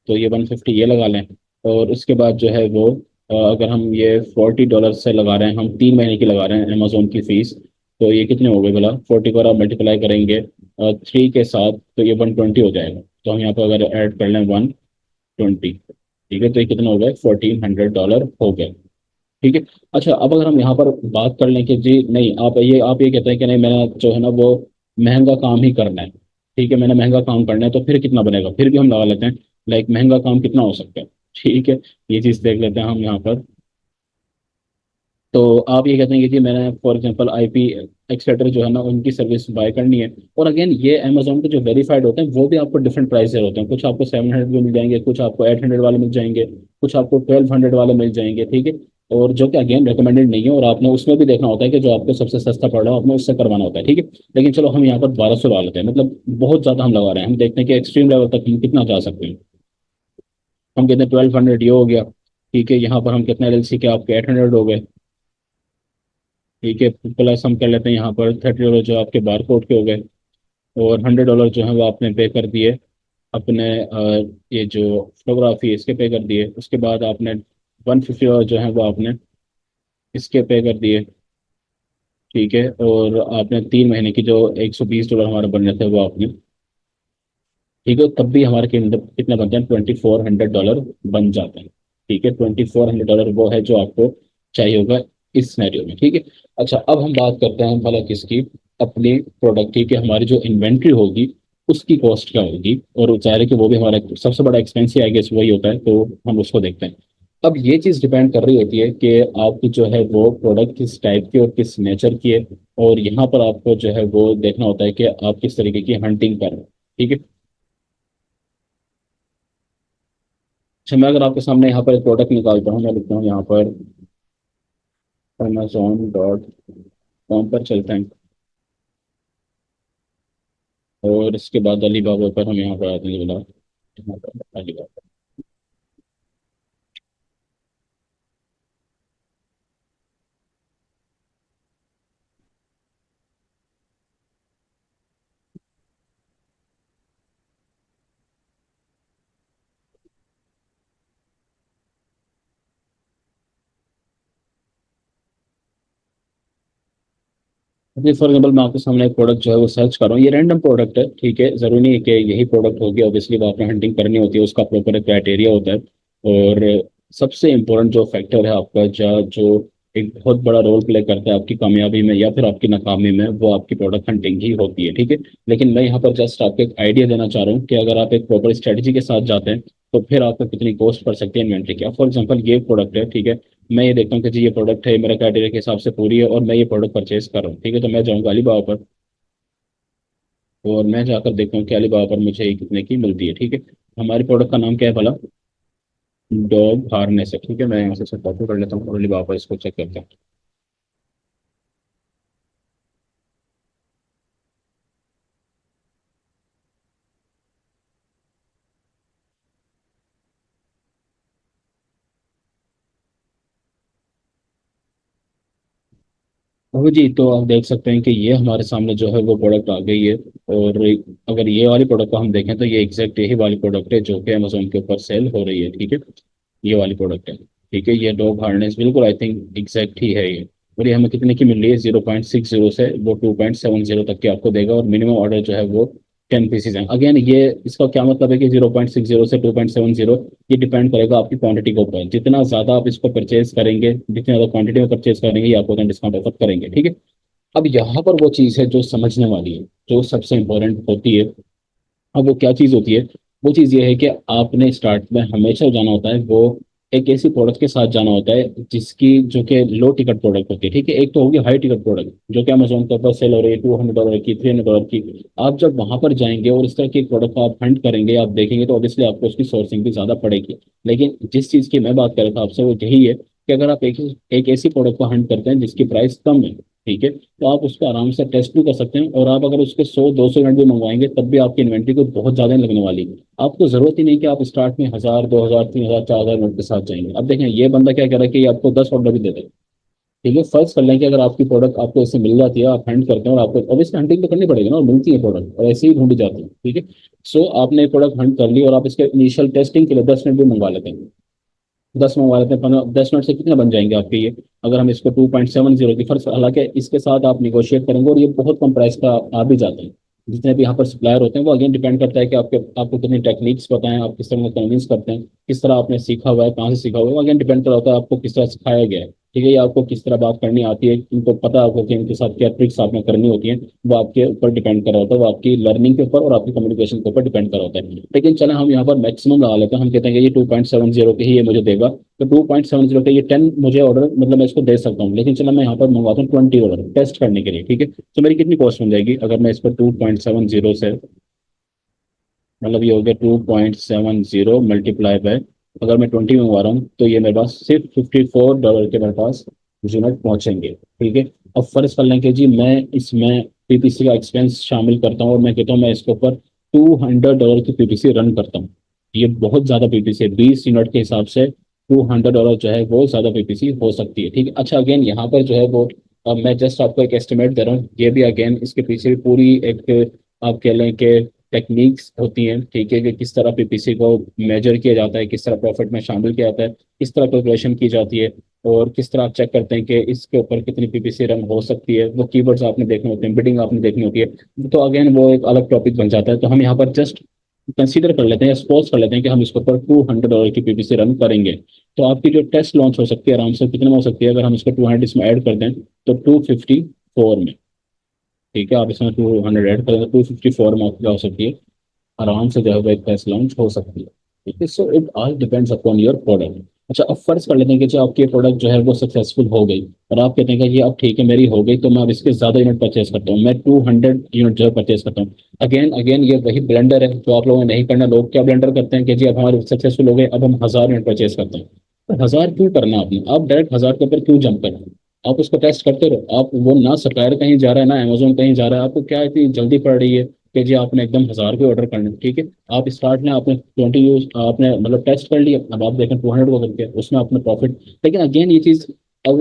तो ये 150 ये लगा लें। और उसके बाद जो है वो अगर हम ये $40 से लगा रहे हैं, हम 3 महीने की लगा रहे हैं अमेजोन की फीस, तो ये कितने हो गए भला? 40 को आप मल्टीप्लाई करेंगे 3 के साथ, तो ये 120 हो जाएगा। तो हम यहाँ पर अगर ऐड कर लें 120, ठीक है, तो ये कितना हो गया? $1400 हो गए। ठीक है। अच्छा, अब अगर हम यहाँ पर बात कर लें कि जी नहीं, आप ये कहते हैं कि नहीं, मैंने जो है ना वो महंगा काम ही करना है, ठीक है, मैंने महंगा काम करना है, तो फिर कितना बनेगा? फिर भी हम लगा लेते हैं, लाइक महंगा काम कितना हो सकता है। ठीक है, ये चीज़ देख लेते हैं हम यहाँ पर। तो आप ये कहते हैं कि जी मैंने फॉर एग्जांपल आईपी एक्सट्रेटर जो है ना उनकी सर्विस बाय करनी है। और अगेन ये अमेजोन के जो वेरीफाइड होते हैं वो भी आपको डिफरेंट प्राइस होते हैं, कुछ आपको 700 में मिल जाएंगे, कुछ आपको 800 वाले मिल जाएंगे, कुछ आपको 1200 वाले मिल जाएंगे। ठीक है, और जो कि अगेन रिकमेंडेड नहीं है, और आपने उसमें भी देखना होता है कि जो आपको सबसे सस्ता पड़ रहा है आपने उससे करवाना होता है। ठीक है, लेकिन चलो हम यहाँ पर 1200 लगा लेते हैं, मतलब बहुत ज़्यादा हम लगा रहे हैं, हम देखते हैं कि एक्सट्रीम लेवल तक हम कितना जा सकते हैं। हम कहते हैं 1200 ये हो गया। ठीक है, यहाँ पर हम कितना एलएलसी के आपके 800 हो गए। ठीक है, प्लस हम कर लेते हैं यहाँ पर $30 जो आपके बार कोड के हो गए, और $100 जो है वो आपने पे कर दिए अपने ये जो फोटोग्राफी है इसके पे कर दिए। उसके बाद आपने $150 जो है वो आपने इसके पे कर दिए। ठीक है, और आपने 3 महीने की जो $120 हमारे बनने थे वो आपने, ठीक है, तब भी हमारे के अंदर कितने बनते हैं? $2400 बन जाते हैं। ठीक है, $2400 वो है जो आपको चाहिए होगा इस सिनेरियो में। ठीक है। अच्छा, अब हम बात करते हैं भला किसकी? अपनी प्रोडक्ट की, कि हमारी जो इन्वेंट्री होगी उसकी कॉस्ट क्या होगी, और जाहिर है कि वो भी हमारा सबसे बड़ा एक्सपेंस ही आई गेस वही होता है, तो हम उसको देखते हैं। अब ये चीज़ डिपेंड कर रही होती है कि आप जो है वो प्रोडक्ट किस टाइप की और किस नेचर की है, और यहाँ पर आपको जो है वो देखना होता है कि आप किस तरीके की हंटिंग कर रहे हैं। ठीक है। अच्छा, मैं अगर आपके सामने यहाँ पर एक प्रोडक्ट निकालता हूँ, मैं लिखता हूँ यहाँ पर Amazon.com पर चलते हैं, और इसके बाद अलीबाबा पर हम यहाँ पर आते हैं। बोला यहाँ पर अलीबाबा। अभी फॉर एग्जाम्पल मैं आपके सामने एक प्रोडक्ट जो है वो सर्च कर रहा हूँ, ये रैंडम प्रोडक्ट है, ठीक है, जरूरी नहीं है कि यही प्रोडक्ट होगी, ऑब्वियसली वो आपने हंटिंग करनी होती है, उसका प्रॉपर क्राइटेरिया होता है। और सबसे इम्पोर्टेंट जो फैक्टर है आपका, जो एक बहुत बड़ा रोल प्ले करता है आपकी कामयाबी में या फिर आपकी नाकामी में, वो आपकी प्रोडक्ट हंटिंग ही होती है। ठीक है, लेकिन मैं यहाँ पर जस्ट आपको एक आइडिया देना चाह रहा हूँ कि अगर आप एक प्रॉपर स्ट्रेटजी के साथ जाते हैं, तो फिर आपको कितनी कॉस्ट पड़ सकती है इन्वेंट्री की। फॉर एग्जाम्पल ये प्रोडक्ट है, ठीक है, मैं ये देखता हूँ कि जी ये प्रोडक्ट है, मेरा क्राइटेरिया के हिसाब से पूरी है, और मैं ये प्रोडक्ट परचेज कर रहा हूँ। ठीक है, तो मैं जाऊँगा अलीबाबा पर, और मैं जाकर देखता हूँ कि अलीबाबा पर मुझे ये कितने की मिलती है। ठीक है, हमारी प्रोडक्ट का नाम क्या है भला? डॉग हार्नेस है। ठीक है, मैं यहाँ से कॉपी कर लेता हूँ और अलीबाबा पर इसको चेक करता हूँ। और जी तो आप देख सकते हैं कि ये हमारे सामने जो है वो प्रोडक्ट आ गई है। और अगर ये वाली प्रोडक्ट को हम देखें तो ये एग्जैक्ट यही वाली प्रोडक्ट है जो कि अमेजोन के ऊपर सेल हो रही है। ठीक है, ये वाली प्रोडक्ट है। ठीक है, ये डॉग हार्नेस बिल्कुल आई थिंक एग्जैक्ट ही है ये। और ये हमें कितने की मिल रही है, 0.60 से वो 2.70 तक की आपको देगा। और मिनिमम ऑर्डर जो है वो 10 पीसीज हैं। अगेन ये इसका क्या मतलब है कि 0.60 से 2.70, ये डिपेंड करेगा आपकी क्वांटिटी के ऊपर। जितना ज़्यादा आप इसको परचेज करेंगे, जितनी ज़्यादा क्वांटिटी में परचेज करेंगे, ये आपको डिस्काउंट ऑफर करेंगे। ठीक है, अब यहाँ पर वो चीज़ है जो समझने वाली है, जो सबसे इंपॉर्टेंट होती है। अब वो क्या चीज़ होती है, वो चीज़ ये है कि आपने स्टार्ट में हमेशा जाना होता है वो एक ऐसी प्रोडक्ट के साथ जाना होता है जिसकी जो कि लो टिकट प्रोडक्ट होती है। ठीक है, एक तो होगी हाई टिकट प्रोडक्ट जो कि अमेजोन के ऊपर सेल हो रही है $200 की, $300 की। आप जब वहां पर जाएंगे और इस तरह की प्रोडक्ट को आप हंट करेंगे, आप देखेंगे, तो ऑब्वियसली आपको उसकी सोर्सिंग भी ज़्यादा पड़ेगी। लेकिन जिस चीज़ की मैं बात कर रहा था आपसे वो यही है कि अगर आप एक ऐसी प्रोडक्ट को हंट करते हैं जिसकी प्राइस कम है, ठीक है, तो आप उसको आराम से टेस्ट भी कर सकते हैं। और आप अगर उसके 100-200 यूनिट भी मंगवाएंगे तब भी आपकी इन्वेंट्री को बहुत ज्यादा नहीं लगने वाली है। आपको जरूरत ही नहीं कि आप स्टार्ट में 1000, 2000, 3000, 4000 यूनिट के साथ जाएंगे। अब देखें ये बंदा क्या कह रहा है कि ये आपको 10 ऑर्डर भी दे देगा। ठीक है, फर्स्ट कर लें कि अगर आपकी प्रोडक्ट आपको ऐसे मिल जाती है, आप हंट करते हैं और आपको ऑब्वियसली हंटिंग तो करनी पड़ेगी ना, और मिलती है प्रोडक्ट और ऐसे ही ढूंढी जाती है। ठीक है, सो आपने प्रोडक्ट हंट कर ली और आप इसके इनिशियल टेस्टिंग के लिए 10 मिनट भी मंगवा लेते हैं। 10 मंगवा लेते हैं, 10 मिनट से कितने बन जाएंगे आपके ये, अगर हम इसको 2.70 की फर्क, हालांकि इसके साथ आप निगोशिएट करेंगे और ये बहुत कम प्राइस का आ भी जाते हैं। जितने भी यहाँ पर सप्लायर होते हैं वो अगेन डिपेंड करता है कि आपको कितनी टेक्निक्स पता है, आप किस तरह कन्विंस करते हैं, किस तरह आपने सीखा हुआ है, कहाँ से सीखा हुआ है, वो अगेन डिपेंड करता होता है आपको किस तरह सिखाया गया है। ठीक है, ये आपको किस तरह बात करनी आती है, इनको पता है आपको कि इनके साथ क्या ट्रिक्स आपने करनी होती हैं, वो आपके ऊपर डिपेंड कर रहा होता है, वो आपकी लर्निंग के ऊपर और आपकी कम्युनिकेशन के ऊपर डिपेंड कर रहा होता है। लेकिन चले हम यहाँ पर मैक्सिमम लगा लेते हैं, हम कहते हैं कि ये 2.70 के ही ये मुझे देगा, तो 2.70 के ये 10 मुझे ऑर्डर, मतलब मैं इसको दे सकता हूँ। लेकिन चलो मैं यहाँ पर मंगवाता हूँ 20 ऑर्डर टेस्ट करने के लिए। ठीक है, तो मेरी कितनी कॉस्ट बन जाएगी अगर मैं इसको 2.70 से, मतलब ये हो गया 2.70 मल्टीप्लाई बाय, अगर मैं 20 मंगवा रहा हूँ तो ये मेरे पास सिर्फ $54 के मेरे पास यूनिट पहुंचेंगे। ठीक है, अब फर्ज कर लें कि जी मैं इसमें पीपीसी का एक्सपेंस शामिल करता हूँ और मैं कहता हूँ मैं इसके ऊपर $200 की पीपीसी रन करता हूँ। ये बहुत ज़्यादा पीपीसी है, 20 यूनिट के हिसाब से $200 जो है वो ज़्यादा पीपीसी हो सकती है। ठीक है, अच्छा अगेन यहाँ पर जो है वो, अब मैं जस्ट आपको एक एस्टिमेट दे रहा हूँ, ये भी अगेन इसके पीछे भी पूरी एक, आप कह लें कि टेक्निक्स होती हैं। ठीक है, कि किस तरह पीपीसी को मेजर किया जाता है, किस तरह प्रॉफिट में शामिल किया जाता है, किस तरह कैलकुलेशन की जाती है, और किस तरह आप चेक करते हैं कि इसके ऊपर कितनी पीपीसी रन हो सकती है। वो कीवर्ड्स आपने देखने होते हैं, बिडिंग आपने देखनी होती है, तो अगेन वो एक अलग टॉपिक बन जाता है। तो हम यहाँ पर जस्ट कंसीडर कर लेते हैं या सपोज कर लेते हैं कि हम इसके ऊपर $200 की पीपीसी रन करेंगे। तो आपकी जो टेस्ट लॉन्च हो सकती है आराम से कितने में हो सकती है, अगर हम इसको 200 इसमें ऐड कर दें तो 254 में। ठीक है, आप इसमें 200 ऐड करें तो 254 में आपकी क्या हो सकती है, आराम से जो है वो एक टेस्ट लॉन्च हो सकती है। ठीक है, so it all depends upon your product. अच्छा, अब फर्ज कर लेते हैं कि जो आपकी प्रोडक्ट जो है वो सक्सेसफुल हो गई और आप कहते हैं कि ये अब ठीक है मेरी हो गई, तो मैं अब इसके ज्यादा यूनिट परचेज करता हूँ, मैं 200 यूनिट जो है परचेज करता हूँ। अगेन अगेन ये वही ब्लेंडर है जो आप लोगों ने नहीं करना। लोग क्या ब्लेंडर करते हैं कि जी अब हमारे सक्सेसफुल हो गए, अब हम 1000 यूनिट परचेज करते हैं। तो 1000 क्यों करना आपने, आप डायरेक्ट 1000 के ऊपर क्यों जंप करना, आप उसको टेस्ट करते रहो। आप वो ना सप्लायर कहीं जा रहा है ना अमेजोन कहीं जा रहा है, आपको क्या इतनी जल्दी पड़ रही है कि जी आपने एकदम 1000 पे ऑर्डर करना है। ठीक है, आप स्टार्ट में आपने 20 यूज आपने मतलब टेस्ट कर लिया, अब आप देखें 200 को करके उसमें आपने प्रॉफिट। लेकिन अगेन ये चीज, अब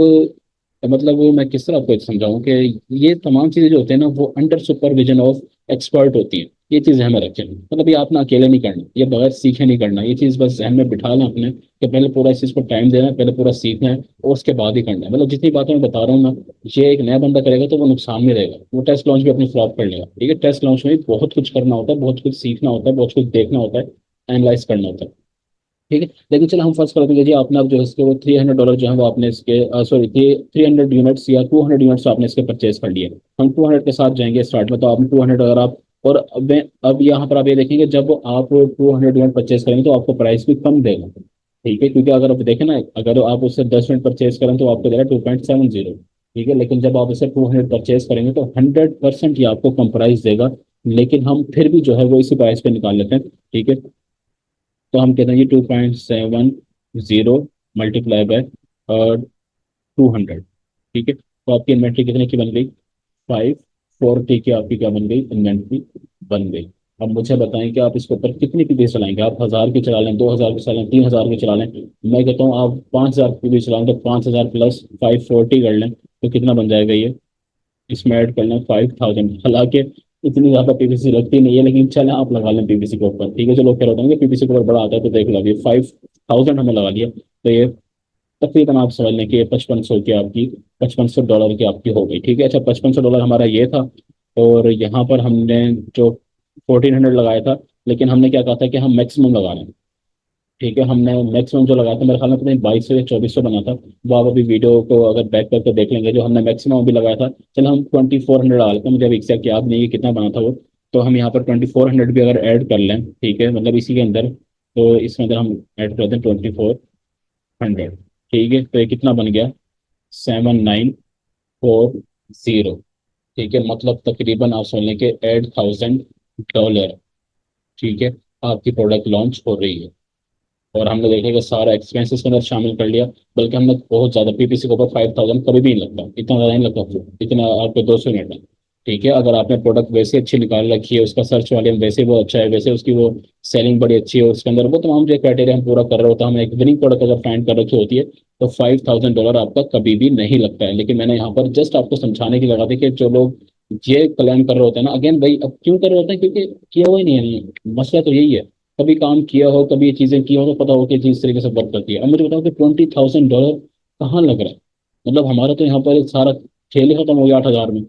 मतलब वो मैं किस तरह आपको समझाऊं कि ये तमाम चीजें जो होती है ना वो अंडर सुपरविजन ऑफ एक्सपर्ट होती है। ये चीज हमें रखें, मतलब ये आपने अकेले नहीं करना, ये बगैर सीखे नहीं करना। ये चीज बस जहन में बिठा लें अपने कि पहले पूरा इस चीज को टाइम देना है, पहले पूरा सीखना है और उसके बाद ही करना है। मतलब जितनी बातें मैं बता रहा हूँ ना, ये एक नया बंदा करेगा तो वो नुकसान में रहेगा, वो टेस्ट लॉन्च भी अपनी फ्लॉप कर लेगा। ठीक है, टेस्ट लॉन्च में भी बहुत कुछ करना होता है, बहुत कुछ सीखना होता है, बहुत कुछ देखना होता है, एनालाइज करना होता है। ठीक है, लेकिन चलो हम फर्स्ट करते हैं जी आपने अब जो है इसके वो $300 जो है वो आपने इसके सॉरी 300 यूनिट्स या 200 यूनिट्स आपने इसके परचेज कर लिए। हम 200 के साथ जाएंगे स्टार्ट में, तो आपने 200 अगर आप, और अब यहाँ पर आप ये देखेंगे जब आप 200 यूनिट परचेज करेंगे तो आपको प्राइस भी कम देगा। ठीक है, क्योंकि अगर आप देखें ना, अगर आप उससे 10 यूनिट परचेज करें तो आपको देगा 2.70। ठीक है, लेकिन जब आप इसे 200 परचेज करेंगे तो 100% ये आपको कम प्राइस देगा। लेकिन हम फिर भी जो है वो इसी प्राइस पे निकाल लेते हैं। ठीक है, तो हम कहते हैं ये 2.70 मल्टीप्लाई बाय 200। ठीक है, तो आपकी इन्वेंट्री कितने की बन गई, 540 की आपकी क्या बन गई, इन्वेंट्री बन गई। अब मुझे बताएं कि आप इसके ऊपर कितनी की भी चलाएंगे, आप 1000 की चला लें, 2000 की चला लें, 3000 की चला लें। मैं कहता हूँ आप 5000 की भी चलाएं तो 5000 प्लस 540 कर लें, तो कितना बन जाएगा ये, इसमें ऐड करना 5000। हालांकि इतनी ज्यादा पीपीसी लगती नहीं है, लेकिन चले आप लगा लें पीपीसी के ऊपर, ठीक है। चलो फिर होता है कि पीपीसी के ऊपर बड़ा आता है तो देख लो, अभी 5000 हमने लगा लिया, तो ये तकरीबन आप समझ लें कि ये 5500 की आपकी, $5500 की आपकी हो गई, ठीक है। अच्छा, $5500 हमारा ये था। और यहाँ पर हमने जो 1400 लगाया था, लेकिन हमने क्या कहा था कि हम मैक्सिमम लगा रहे हैं, ठीक है। हमने मैक्सिमम जो लगाया था, मेरे ख्याल में पता नहीं 2200 या 2400 बना था। वो आप अभी वीडियो को अगर बैक करके देख लेंगे, जो हमने मैक्सिमम अभी लगाया था। चलो हम 2400 डाल लेते हैं, मुझे अभी एग्जैक्ट याद नहीं है कि कितना बना था वो। तो हम यहाँ पर 2400 भी अगर ऐड कर लें, ठीक है, मतलब इसी के अंदर, तो इसके अंदर हम ऐड कर दें 2400, ठीक है। तो ये कितना बन गया, 7940, ठीक है। मतलब तकरीबन आप समझ लें कि $8000, ठीक है, आपकी प्रोडक्ट लॉन्च हो रही है। और हमने देखा कि सारा एक्सपेंसेस के अंदर शामिल कर लिया। बल्कि हमने बहुत ज़्यादा, पीपीसी के ऊपर 5000 कभी भी नहीं लगता, इतना ज़्यादा नहीं लगता, इतना आपके 200 यूनिट है, ठीक है। अगर आपने प्रोडक्ट वैसे अच्छी निकाल रखी है, उसका सर्च वॉल्यूम वैसे बहुत अच्छा है, वैसे उसकी वो सेलिंग बड़ी अच्छी है, उसके अंदर वो तमाम जो क्राइटेरिया हम पूरा कर रहे होते हैं, हमने एक विनिंग प्रोडक्ट अगर फाइंड कर रखी होती है, तो $5000 आपका कभी भी नहीं लगता है। लेकिन मैंने यहाँ पर जस्ट आपको समझाने की लगा थी कि जो लोग ये क्लेम कर रहे होते हैं ना, अगेन भाई, अब क्यों कर रहे होते हैं, क्योंकि किया हुआ ही नहीं है, मसला तो यही है। कभी काम किया हो, कभी ये चीजें की हो, तो पता हो कि चीज इस तरीके से वर्क करती है। अब मुझे बताओ कि $20,000 कहाँ लग रहा है। मतलब हमारा तो यहाँ पर एक सारा खेल ही खत्म हो गया 8000 में,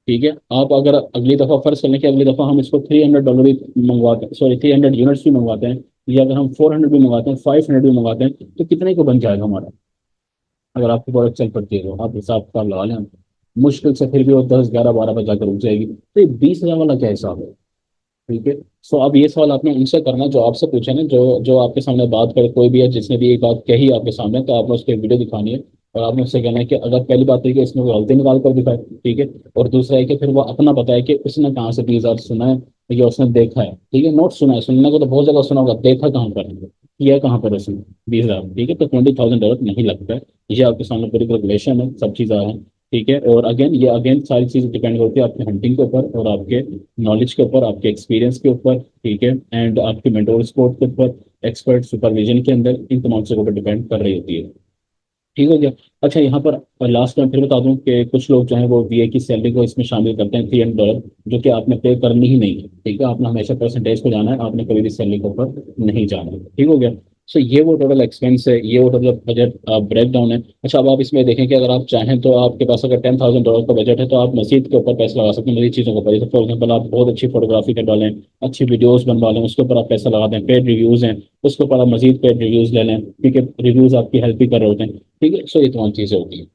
ठीक है। आप अगर अगली दफा फर्ज कर लें कि अगली दफा हम इसको $300 भी मंगवाते हैं, सॉरी 300 यूनिट्स भी मंगवाते हैं, या अगर हम 400 भी मंगवाते हैं, 500 भी मंगवाते हैं, तो कितने को बन जाएगा हमारा। अगर आपकी प्रोडक्ट चल पड़ती है तो आप हिसाब किताब लगा लें। मुश्किल से फिर भी वो 10 11 12 पर जाकर रुक जाएगी, तो ये 20,000 वाला क्या हिसाब है, ठीक है। सो अब ये सवाल आपने उनसे करना जो आपसे पूछे ना, जो जो आपके सामने बात करे, कोई भी है जिसने भी एक बात कही आपके सामने, तो आपने उसकी वीडियो दिखानी है। और आपने उससे कहना है कि अगर पहली बात है कि इसमें कोई गलती निकाल कर दिखाए, ठीक है। और दूसरा है कि फिर वो अपना बताए कि उसने कहाँ से 20,000 सुना है, या उसने देखा है, ठीक है। नोट सुना है, सुनने को तो बहुत जगह सुना होगा, देखा कहाँ पर है, किया कहाँ पर है उसने 20,000, ठीक है। तो $20,000 नहीं लगता है। ये आपके सामने पूरी कैलकुलेशन है, सब चीज़ है, ठीक है। और अगेन ये अगेन सारी चीज़ डिपेंड करती है आपके हंटिंग के ऊपर, और आपके नॉलेज के ऊपर, आपके एक्सपीरियंस के ऊपर, ठीक है, एंड आपके मेंटोर सपोर्ट के ऊपर, एक्सपर्ट सुपरविजन के अंदर, इन तमाम चीज़ों के ऊपर डिपेंड कर रही होती है, ठीक हो गया। अच्छा, यहाँ पर लास्ट में फिर बता दूं कि कुछ लोग जो है वो वीए की सैलरी को इसमें शामिल करते हैं, $300, जो कि आपने पे करनी ही नहीं है, ठीक है। आपने हमेशा परसेंटेज को जाना है, आपने कभी भी सैलरी के ऊपर नहीं जाना है, ठीक हो गया। सो ये वो टोटल एक्सपेंस है, ये वो टोटल बजट ब्रेक डाउन है। अच्छा, अब आप इसमें देखें कि अगर आप चाहें तो आपके पास अगर $10,000 का बजट है, तो आप मजीद के ऊपर पैसा लगा सकते हैं, मजीद चीज़ों के ऊपर। जैसे फॉर एग्जाम्पल, आप बहुत अच्छी फोटोग्राफी कर डालें, अच्छी वीडियोस बनवा लें, उसके ऊपर आप पैसा लगा दें। पेड रिव्यूज़ हैं, उसके ऊपर आप मजीद पेड रिव्यूज़ ले लें, क्योंकि रिव्यूज़ आपकी हेल्प ही कर रहे होते हैं, ठीक है। सो ये तमाम चीज़ें होती हैं।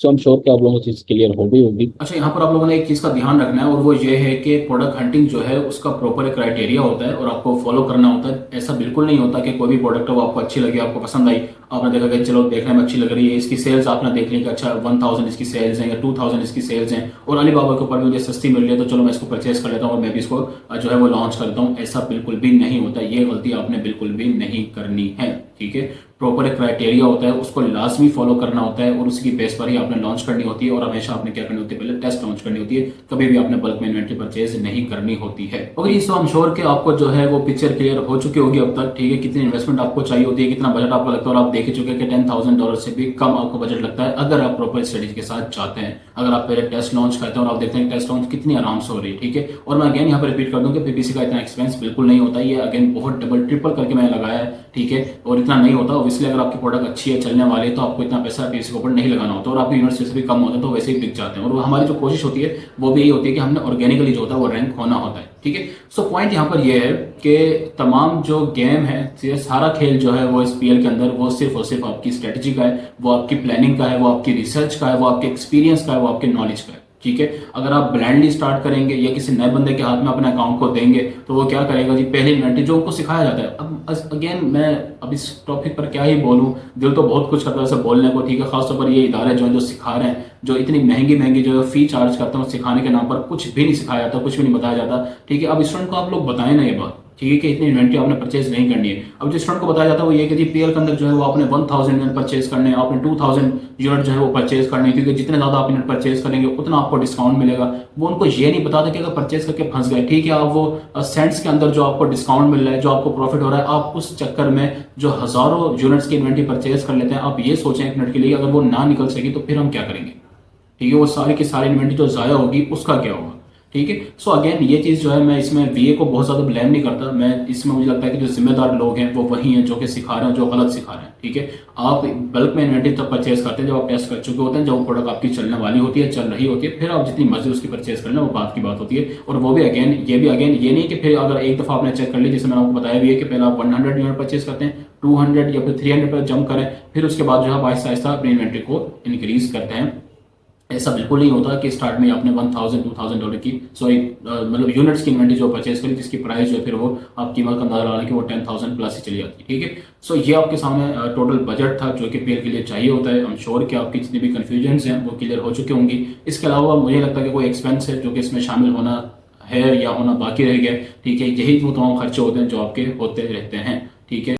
सो हम श्योर कि आप लोगों को चीज़ क्लियर हो गई होगी। अच्छा, यहाँ पर आप लोगों ने एक चीज़ का ध्यान रखना है, और वो ये है कि प्रोडक्ट हंटिंग जो है उसका प्रॉपर एक क्राइटेरिया होता है और आपको फॉलो करना होता है। ऐसा बिल्कुल नहीं होता कि कोई भी प्रोडक्ट है वो आपको अच्छी लगी, आपको पसंद आई, आपने देखा कि चलो देखने में अच्छी लग रही है, इसकी सेल्स आपने देख ली कि अच्छा 1000 इसकी सेल्स हैं या 2000 इसकी सेल्स हैं, और अलीबाबा के ऊपर भी मुझे सस्ती मिल रही है, तो चलो मैं इसको परचेज कर लेता हूँ और मैं भी इसको जो है वो लॉन्च करता हूँ। ऐसा बिल्कुल भी नहीं होता, ये गलती आपने बिल्कुल भी नहीं करनी है, ठीक है। प्रॉपर एक क्राइटेरिया होता है, उसको लाजमी फॉलो करना होता है, और उसकी बेस पर ही आपने लॉन्च करनी होती है। और हमेशा आपने क्या करनी होती है, पहले टेस्ट लॉन्च करनी होती है, कभी भी आपने बल्क में इन्वेंट्री परचेज नहीं करनी होती है। ओके, इस आई एम श्योर कि आपको जो है वो पिक्चर क्लियर हो चुकी होगी अब तक, ठीक है। कितनी इन्वेस्टमेंट आपको चाहिए होती है, कितना बजट आपको लगता है, और आप देख ही चुके हैं कि $10,000 से भी कम आपको बजट लगता है अगर आप प्रॉपर स्टडीज के साथ चाहते हैं। अगर आप पहले टेस्ट लॉन्च करते हैं और आप देखते हैं टेस्ट लॉन्च कितनी आराम से हो रही है, ठीक है। और मैं अगेन यहाँ पर रिपीट कर दूं कि पीपीसी का इतना एक्सपेंस बिल्कुल नहीं होता, ये अगेन बहुत डबल ट्रिपल करके मैंने लगाया है, ठीक है। और इतना नहीं होता, ऑब्वियसली अगर आपकी प्रोडक्ट अच्छी है, चलने वाली है, तो आपको इतना पैसा पीपीसी के ऊपर नहीं लगाना होता, और आपकी यूनिट्स से भी कम होता है तो वैसे ही बिक जाते हैं। और हमारी जो कोशिश होती है वो भी यही होती है कि हमने ऑर्गेनिकली जो होता है वो रैंक होना होता है, ठीक है। सो पॉइंट यहाँ पर यह है कि तमाम जो गेम है, ये सारा खेल जो है वो इस पीएल के अंदर वो सिर्फ और सिर्फ आपकी स्ट्रेटजी का है, वो आपकी प्लानिंग का है, वो आपकी रिसर्च का है, वो आपके एक्सपीरियंस का है, वो आपके नॉलेज का है, ठीक है। अगर आप ब्लाइंडली स्टार्ट करेंगे या किसी नए बंदे के हाथ में अपने अकाउंट को देंगे, तो वो क्या करेगा जी, पहले इन्वेंट्री जो उनको सिखाया जाता है। अब अगेन मैं अब इस टॉपिक पर क्या ही बोलूं, दिल तो बहुत कुछ करता है वैसे बोलने को, ठीक है। खासतौर पर ये इदारे जो सिखा रहे हैं, जो इतनी महंगी महंगी जो फी चार्ज करते हैं, सिखाने के नाम पर कुछ भी नहीं सिखाया जाता, कुछ भी नहीं बताया जाता, ठीक है। अब स्टूडेंट को आप लोग बताएं ना ये बात, ठीक है, कि इतनी इन्वेंट्री आपने परचेज नहीं करनी है। अब जो स्टूडेंट को बताया जाता है वो ये कि जी पीएल के अंदर जो है वो आपने 1000 यूनिट परचेज करने हैं, आपने 2000 यूनिट जो है वो परचेज करने हैं, क्योंकि जितने ज़्यादा आप यूनिट परचेज करेंगे उतना आपको डिस्काउंट मिलेगा। वो उनको ये नहीं बताते कि अगर परचेज करके फंस गए, ठीक है, आप वो सेंट्स के अंदर जो आपको डिस्काउंट मिल रहा है, जो आपको प्रॉफिट हो रहा है, आप उस चक्कर में जो हज़ारों यूनिट्स की इन्वेंट्री परचेज कर लेते हैं। आप ये सोचें एक मिनट के लिए, अगर वो ना निकल सकी तो फिर हम क्या करेंगे? ठीक है, वो सारी की सारी इन्वेंट्री जो ज़ाया होगी उसका क्या होगा? ठीक है। सो अगेन ये चीज़ जो है, मैं इसमें वीए को बहुत ज़्यादा ब्लेम नहीं करता। मैं इसमें मुझे लगता है कि जो जिम्मेदार लोग हैं वो वही हैं जो कि सिखा रहे हैं, जो गलत सिखा रहे हैं। ठीक है, आप बल्क में इन्वेंट्री तब परचेज करते हैं जब आप टेस्ट कर चुके होते हैं, जब वो प्रोडक्ट आपकी चलने वाली होती है, चल रही होती है, फिर आप जितनी मर्जी उसकी परचेज कर लें, वो बात की बात होती है। और वो भी अगेन ये नहीं कि फिर अगर एक दफ़ा आपने चेक कर ली, जैसे मैंने आपको बताया भी है कि पहले आप 100 यूनिट परचेज करते हैं, 200 या फिर 300 पर जंप करें, फिर उसके बाद जो है आहिस्ता आहिस्ता अपनी इन्वेंट्री को इंक्रीज करते हैं। ऐसा बिल्कुल नहीं होता कि स्टार्ट में आपने 1000-2000 डॉलर की मतलब यूनिट्स की इन्वेंट्री जो परचेज करी, जिसकी प्राइस जो है फिर वो आप कीमत का अंदाजा लगा कि वो 10,000 प्लस ही चली जाती है। ठीक है, सो ये आपके सामने टोटल बजट था जो कि पीएल के लिए चाहिए होता है। आई एम श्योर कि आपकी जितनी भी कन्फ्यूजन हैं वो क्लियर हो चुकी होंगी। इसके अलावा मुझे लगता है कि कोई एक्सपेंस है जो कि इसमें शामिल होना है या होना बाकी रह गया। ठीक है, यही वो तमाम खर्चे होते हैं जो आपके होते रहते हैं। ठीक है।